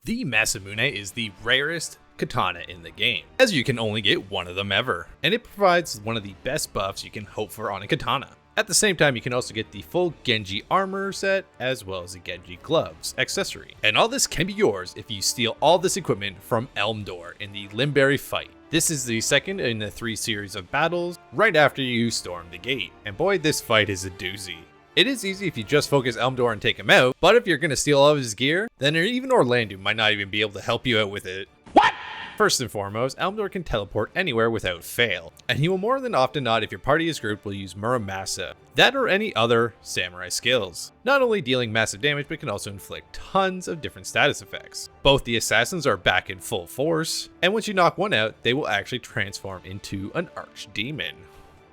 The Masamune is the rarest katana in the game, as you can only get one of them ever, and it provides one of the best buffs you can hope for on a katana. At the same time, you can also get the full Genji armor set, as well as the Genji gloves accessory. And all this can be yours if you steal all this equipment from Elmdor in the Limberry fight. This is the second in the 3 series of battles, right after you storm the gate, and boy, this fight is a doozy. It is easy if you just focus Elmdor and take him out, but if you're going to steal all of his gear, then even Orlando might not even be able to help you out with it. What? First and foremost, Elmdor can teleport anywhere without fail, and he will more than often not, if your party is grouped, will use Muramasa, that or any other samurai skills, not only dealing massive damage but can also inflict tons of different status effects. Both the assassins are back in full force, and once you knock one out, they will actually transform into an archdemon.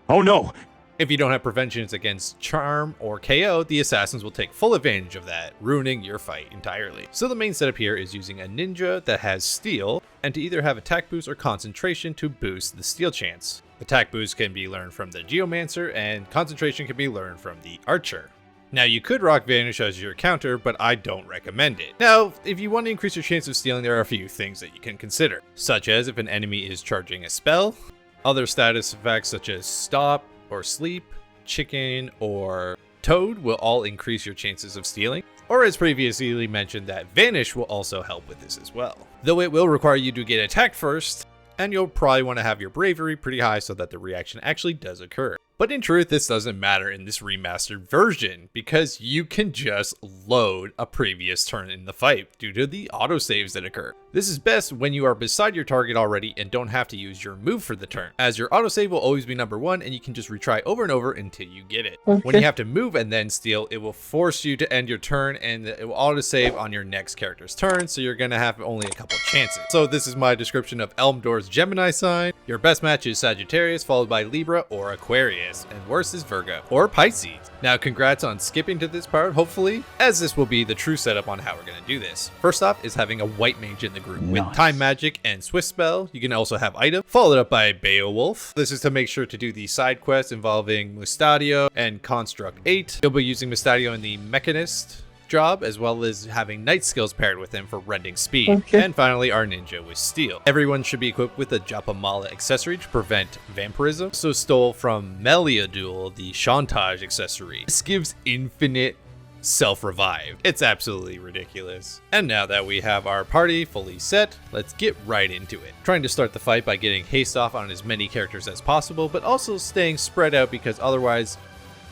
Oh no! If you don't have preventions against charm or KO, the assassins will take full advantage of that, ruining your fight entirely. So the main setup here is using a ninja that has steal, and to either have attack boost or concentration to boost the steal chance. Attack boost can be learned from the geomancer, and concentration can be learned from the archer. Now you could rock Vanish as your counter, but I don't recommend it. Now, if you want to increase your chance of stealing, there are a few things that you can consider, such as if an enemy is charging a spell, other status effects such as stop, or sleep, chicken, or toad will all increase your chances of stealing, or as previously mentioned, that vanish will also help with this as well. Though it will require you to get attacked first, and you'll probably want to have your bravery pretty high so that the reaction actually does occur. But in truth, this doesn't matter in this remastered version, because you can just load a previous turn in the fight due to the autosaves that occur. This is best when you are beside your target already and don't have to use your move for the turn, as your autosave will always be number 1 and you can just retry over and over until you get it. Okay. When you have to move and then steal, it will force you to end your turn and it will autosave on your next character's turn, so you're going to have only a couple chances. So this is my description of Elmdor's Gemini sign. Your best match is Sagittarius, followed by Libra or Aquarius, and worst is Virgo or Pisces. Now congrats on skipping to this part, hopefully, as this will be the true setup on how we're going to do this. First off is having a white mage in the group with time magic and swift spell. You can also have item, followed up by Beowulf. This is to make sure to do the side quests involving Mustadio and Construct 8. You'll be using Mustadio in the Mechanist job, as well as having night skills paired with him for rending speed. Okay. And finally, our ninja with steel. Everyone should be equipped with a Japamala accessory to prevent vampirism. So stole from Meliadul the Chantage accessory. This gives infinite self-revive. It's absolutely ridiculous. And now that we have our party fully set, let's get right into it. Trying to start the fight by getting haste off on as many characters as possible, but also staying spread out because otherwise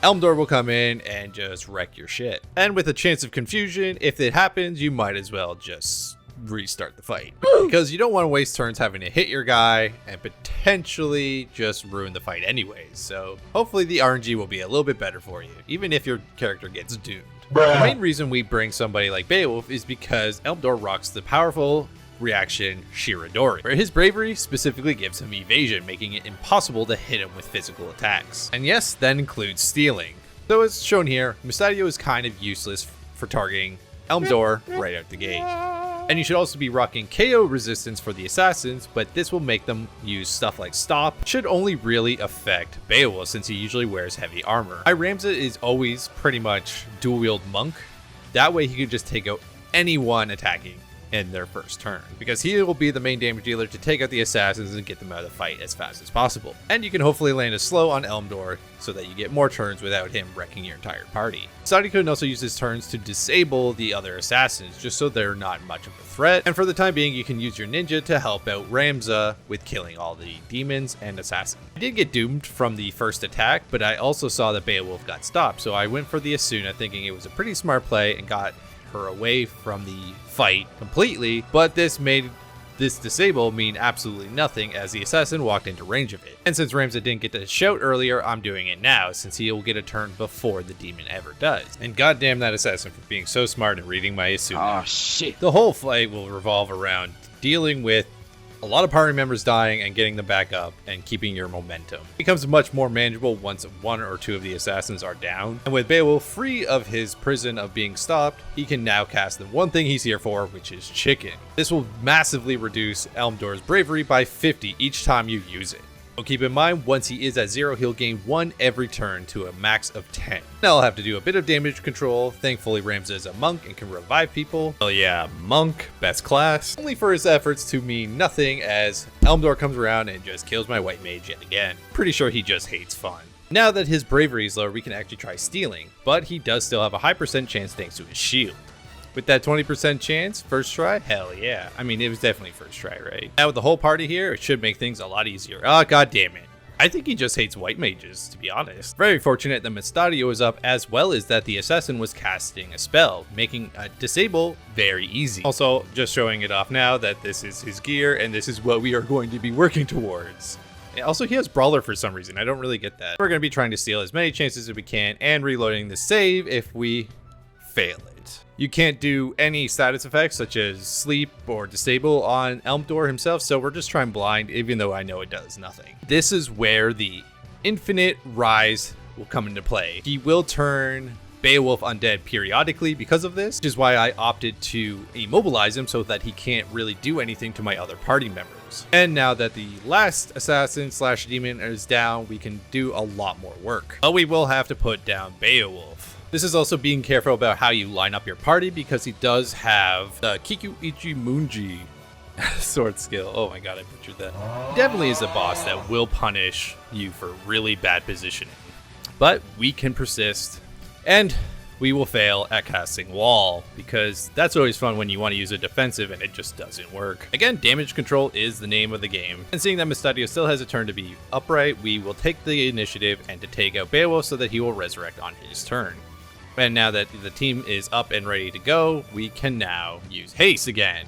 Elmdor will come in and just wreck your shit. And with a chance of confusion, if it happens, you might as well just restart the fight. Because you don't want to waste turns having to hit your guy and potentially just ruin the fight anyways. So hopefully the RNG will be a little bit better for you, even if your character gets doomed. The main reason we bring somebody like Beowulf is because Elmdor rocks the powerful reaction Shiradori, where his bravery specifically gives him evasion, making it impossible to hit him with physical attacks. And yes, that includes stealing. So as shown here, Mustadio is kind of useless for targeting Elmdor right out the gate. And you should also be rocking KO resistance for the assassins, but this will make them use stuff like stop. Should only really affect Beowulf since he usually wears heavy armor. Ramza is always pretty much dual wield monk. That way he can just take out anyone attacking in their first turn, because he will be the main damage dealer to take out the assassins and get them out of the fight as fast as possible. And you can hopefully land a slow on Elmdor so that you get more turns without him wrecking your entire party. Saudi can also use his turns to disable the other assassins just so they're not much of a threat. And for the time being, you can use your ninja to help out Ramza with killing all the demons and assassins. I did get doomed from the first attack, but I also saw that Beowulf got stopped, so I went for the Asuna thinking it was a pretty smart play and got her away from the fight completely, but this made this disable mean absolutely nothing as the assassin walked into range of it. And since Ramza didn't get to shout earlier, I'm doing it now since he will get a turn before the demon ever does. And goddamn that assassin for being so smart and reading my Asuna. Oh shit. The whole fight will revolve around dealing with a lot of party members dying and getting them back up and keeping your momentum. It becomes much more manageable once 1 or 2 of the assassins are down. And with Beowulf free of his prison of being stopped, he can now cast the one thing he's here for, which is chicken. This will massively reduce Elmdor's bravery by 50 each time you use it. But keep in mind, once he is at 0, he'll gain 1 every turn to a max of 10. Now I'll have to do a bit of damage control. Thankfully, Ramza is a monk and can revive people. Oh yeah, monk, best class. Only for his efforts to mean nothing as Elmdor comes around and just kills my white mage yet again. Pretty sure he just hates fun. Now that his bravery is lower, we can actually try stealing, but he does still have a high percent chance thanks to his shield. With that 20% chance, first try? Hell yeah. I mean, it was definitely first try, right? Now with the whole party here, it should make things a lot easier. Oh, god damn it. I think he just hates white mages, to be honest. Very fortunate that Mustadio was up, as well as that the assassin was casting a spell, making a disable very easy. Also, just showing it off now that this is his gear, and this is what we are going to be working towards. Also, he has Brawler for some reason. I don't really get that. We're going to be trying to steal as many chances as we can, and reloading the save if we fail it. You can't do any status effects such as sleep or disable on Elmdor himself, so we're just trying blind, even though I know it does nothing. This is where the infinite rise will come into play. He will turn Beowulf undead periodically because of this, which is why I opted to immobilize him so that he can't really do anything to my other party members. And now that the last assassin slash demon is down, we can do a lot more work. But we will have to put down Beowulf. This is also being careful about how you line up your party because he does have the Kiku Ichi Munji sword skill. Oh my god, I butchered that. He definitely is a boss that will punish you for really bad positioning. But we can persist, and we will fail at casting wall, because that's always fun when you want to use a defensive and it just doesn't work. Again, damage control is the name of the game. And seeing that Mustadio still has a turn to be upright, we will take the initiative and to take out Beowulf so that he will resurrect on his turn. And now that the team is up and ready to go, we can now use haste again,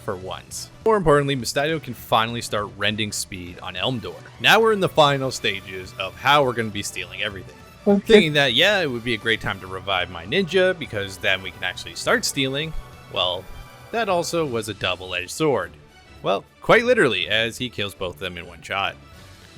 for once. More importantly, Mustadio can finally start rending speed on Elmdor. Now we're in the final stages of how we're going to be stealing everything. Okay. Thinking that, yeah, it would be a great time to revive my ninja, because then we can actually start stealing. Well, that also was a double-edged sword. Well, quite literally, as he kills both of them in one shot.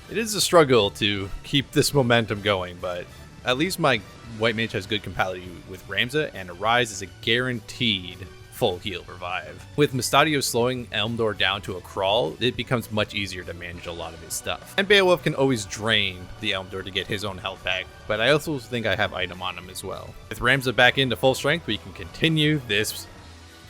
It is a struggle to keep this momentum going, but at least my white mage has good compatibility with Ramza, and a rise is a guaranteed full heal revive. With Mustadio slowing Elmdor down to a crawl, it becomes much easier to manage a lot of his stuff. And Beowulf can always drain the Elmdor to get his own health back, but I also think I have item on him as well. With Ramza back into full strength, we can continue this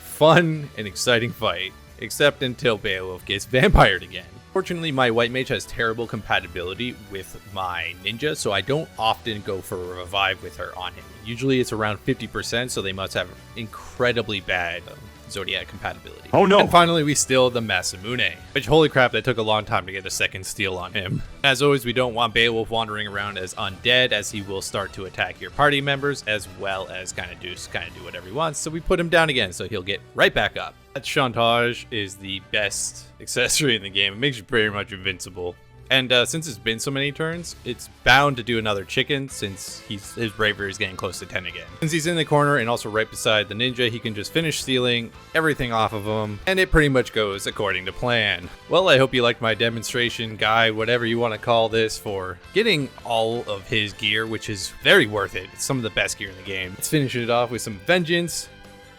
fun and exciting fight, except until Beowulf gets vampired again. Fortunately, my white mage has terrible compatibility with my ninja, so I don't often go for a revive with her on him. Usually it's around 50%, so they must have incredibly bad Zodiac compatibility. Oh no! And finally, we steal the Masamune, which, holy crap, that took a long time to get a second steal on him. As always, we don't want Beowulf wandering around as undead, as he will start to attack your party members, as well as kind of do whatever he wants, so we put him down again, so he'll get right back up. That Chantage is the best accessory in the game. It makes you pretty much invincible. And since it's been so many turns, it's bound to do another chicken, since his bravery is getting close to 10 again. Since he's in the corner and also right beside the ninja, he can just finish stealing everything off of him, and it pretty much goes according to plan. Well, I hope you liked my demonstration guide, whatever you want to call this, for getting all of his gear, which is very worth it. It's some of the best gear in the game. Let's finish it off with some vengeance.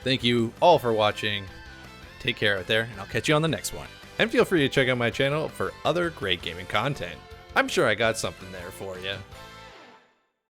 Thank you all for watching. Take care out there, and I'll catch you on the next one. And feel free to check out my channel for other great gaming content. I'm sure I got something there for you.